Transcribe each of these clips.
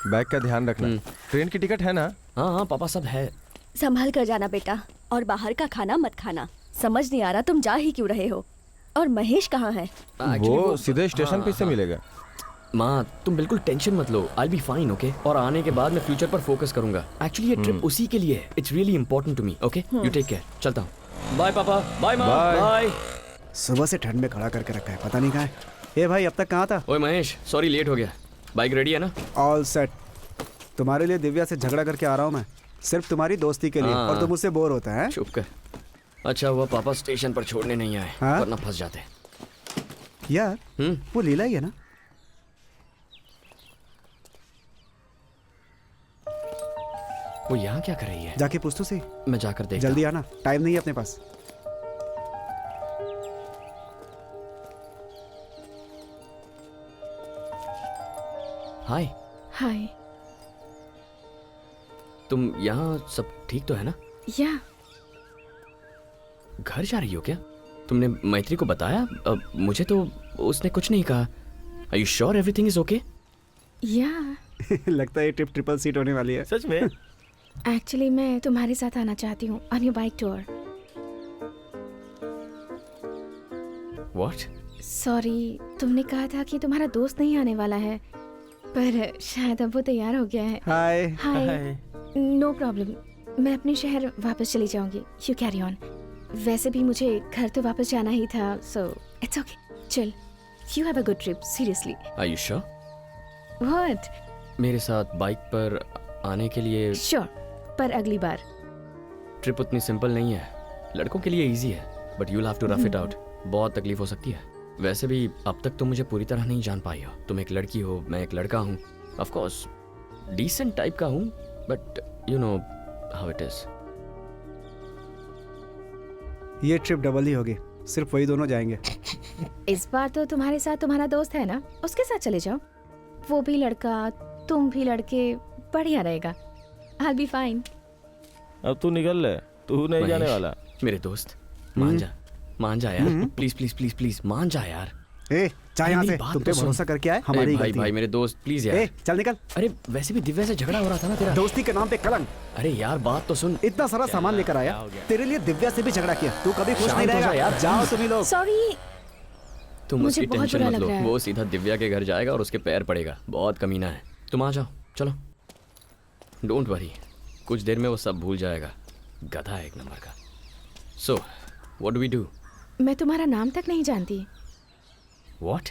Bag का ध्यान रखना। ट्रेन की टिकट है ना? हाँ हाँ पापा सब है। संभाल कर जाना बेटा, और बाहर का खाना मत खाना। समझ नहीं आ रहा तुम जा ही क्यों रहे हो। और महेश कहाँ है? वो सीधे स्टेशन पे से मिलेगा। माँ तुम बिल्कुल टेंशन मत लो, आई बी फाइन ओके। और आने के बाद मैं फ्यूचर पर फोकस करूंगा। एक्चुअली ये ट्रिप उसी के लिए है। It's really important to me okay. You take care, चलता हूँ। बाय पापा, बाय माँ, बाय। सुबह से ठंड में खड़ा करके रखा है, पता नहीं कहाँ है। ए भाई अब तक कहाँ था? ओए महेश सॉरी लेट हो गया। बाइक रेडी है ना? All set. तुम्हारे लिए दिव्या से झगड़ा करके आ रहा हूँ मैं, सिर्फ तुम्हारी दोस्ती के लिए। और तुम मुझसे बोर होता है? चुप कर। अच्छा हुआ पापा स्टेशन पर छोड़ने नहीं आए, वरना फंस जाते। यार वो लीला ही है ना? वो यहाँ क्या कर रही है? जाके पूछ तो सही। मैं जाकर देखता। जल्दी आना, टाइम नहीं है अपने पास। हाय। हाय। तुम यहाँ सब ठीक तो है ना? या घर जा रही हो क्या? तुमने मैत्री को बताया? मुझे तो उसने कुछ नहीं कहा। Are you sure everything is okay? या लगता है ये ट्रिप ट्रिपल सीट होने वाली है। सच में? एक्चुअली मैं तुम्हारे साथ आना चाहती हूँ on your bike tour. What? Sorry, तुमने कहा था कि तुम्हारा दोस्त नहीं आने वाला है, पर शायद अब वो तैयार हो गया है। हाय। हाय। नो प्रॉब्लम, मैं अपने शहर वापस चली जाऊंगी। You carry on. वैसे भी मुझे घर तो वापस जाना ही था, सो इट्स ओके। चल, you have a good trip, seriously. Are you sure? What? मेरे साथ बाइक पर आने के लिए? श्योर, पर अगली बार। ट्रिप उतनी सिंपल नहीं है, लड़कों के लिए इजी है, but you'll have to rough it out। बहुत तकलीफ हो सकती है। वैसे भी अब तक तुम मुझे पूरी तरह नहीं जान पाई हो। तुम एक लड़की हो, मैं एक लड़का हूँ। ऑफ कोर्स डिसेंट टाइप का हूँ, but you know how it is. ये ट्रिप डबल ही होगी, सिर्फ वही दोनों जाएंगे। इस बार तो तुम्हारे साथ तुम्हारा दोस्त है ना, उसके साथ चले जाओ। वो भी लड़का, तुम भी लड़के, बढ़िया रहेगा। I'll be fine। अब तू निकल ले, तू नहीं जाने वाला। मेरे दोस्त मान जा यार, प्लीज प्लीज प्लीज प्लीज मान जा यार। ए जा यहाँ से, तुम पे भरोसा करके आए, हमारी भाई गलती भाई है। मेरे दोस्त प्लीज यार। ए चल निकल। अरे वैसे भी दिव्या से झगड़ा हो रहा था ना तेरा। दोस्ती के नाम पे कलंक। अरे यार बात तो सुन। इतना सारा सामान लेकर आया, तेरे लिए दिव्या से भी झगड़ा किया। तू कभी खुश शांत नहीं हो जा रहेगा यार। जाओ सभी लोग। सॉरी। तुम मुझे उसकी बहुत टेंशन बुरा मत लग लो, रहा है। वो सीधा दिव्या के घर जाएगा और उसके पैर पड़ेगा। बहुत कमीना है। तुम आ जाओ, चलो। डोंट वरी, कुछ देर में वो सब भूल जाएगा। गधा है एक नंबर का। So what do we do? मैं तुम्हारा नाम तक नहीं जानती। व्हाट?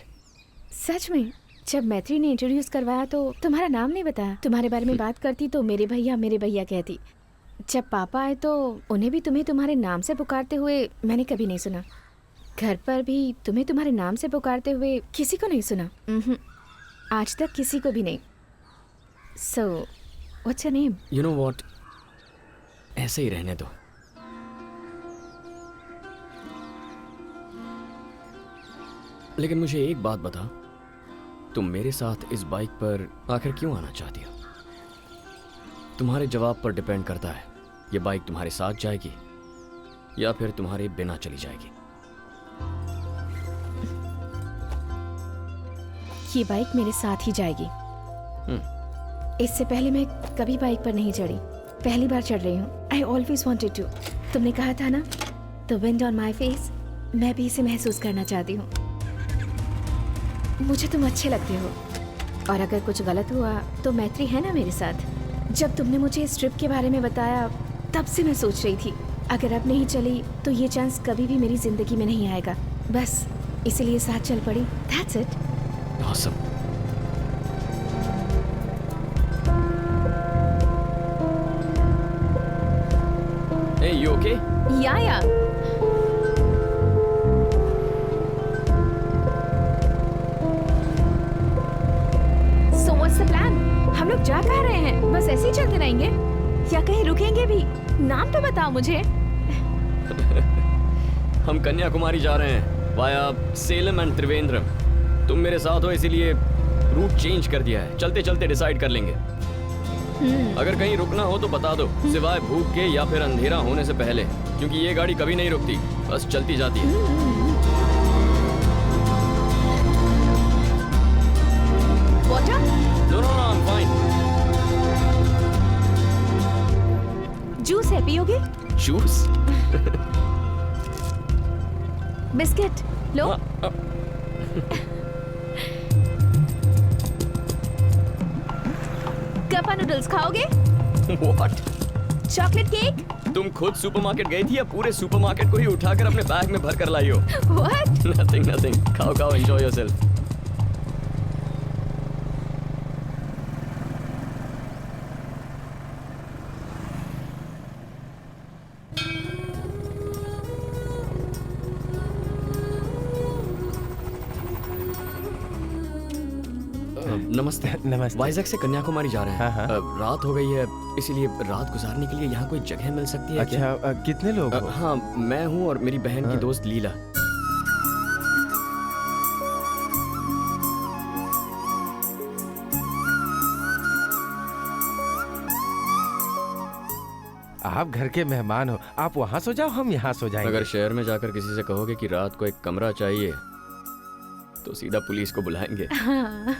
सच में, जब मैत्री ने इंट्रोड्यूस करवाया तो तुम्हारा नाम नहीं बताया। तुम्हारे बारे में बात करती तो मेरे भैया कहती। जब पापा आए तो उन्हें भी तुम्हें तुम्हारे नाम से पुकारते हुए मैंने कभी नहीं सुना। घर पर भी तुम्हें तुम्हारे नाम से पुकारते हुए किसी को नहीं सुना। आज तक किसी को भी नहीं। So what's your name? You know what, ऐसे ही रहने दो। लेकिन मुझे एक बात बता, तुम मेरे साथ इस बाइक पर आखिर क्यों आना चाहती हो? तुम्हारे जवाब पर डिपेंड करता है ये बाइक तुम्हारे साथ जाएगी या फिर तुम्हारे बिना चली जाएगी। ये बाइक मेरे साथ ही जाएगी। इससे पहले मैं कभी बाइक पर नहीं चढ़ी, पहली बार चढ़ रही हूँ। I always wanted to. तुमने कहा था ना, the wind on my face, मैं भी इसे महसूस करना चाहती हूँ। मुझे तुम अच्छे लगते हो, और अगर कुछ गलत हुआ तो मैत्री है ना मेरे साथ। जब तुमने मुझे इस ट्रिप के बारे में बताया तब से मैं सोच रही थी, अगर अब नहीं चली तो ये चांस कभी भी मेरी जिंदगी में नहीं आएगा। बस इसीलिए साथ चल पड़ी। That's it. Awesome. Hey, you okay? या So what's the plan? हम लोग जा कहाँ रहे हैं? बस ऐसे ही चलते रहेंगे या कहीं रुकेंगे भी? नाम तो बताओ मुझे। हम कन्याकुमारी जा रहे हैं वाया सेलम एंड त्रिवेंद्रम। तुम मेरे साथ हो इसीलिए रूट चेंज कर दिया है। चलते चलते डिसाइड कर लेंगे। अगर कहीं रुकना हो तो बता दो, सिवाय भूख के या फिर अंधेरा होने से पहले, क्योंकि ये गाड़ी कभी नहीं रुकती, बस चलती जाती है। वाटर? No, I'm fine. चाय पियोगे? जूस? बिस्किट लो। कपा नूडल्स खाओगे? What? Chocolate cake? तुम खुद सुपरमार्केट गई थी या पूरे सुपरमार्केट को ही उठाकर अपने बैग में भर कर लाई हो? What? Nothing, nothing. खाओ खाओ, enjoy yourself. नमस्ते। नमस्ते। वाइजैक से कन्याकुमारी जा रहे हैं। हाँ, हाँ। रात हो गई है, इसीलिए रात गुजारने के लिए यहाँ कोई जगह मिल सकती है क्या? अच्छा, कितने लोग हो? हाँ, मैं हूँ और मेरी बहन की दोस्त लीला। आप घर के मेहमान हो, आप वहाँ सो जाओ, हम यहाँ सो जाएंगे। अगर शहर में जाकर किसी से कहोगे कि रात को एक कमरा चाहिए तो सीधा पुलिस को बुलाएंगे। हाँ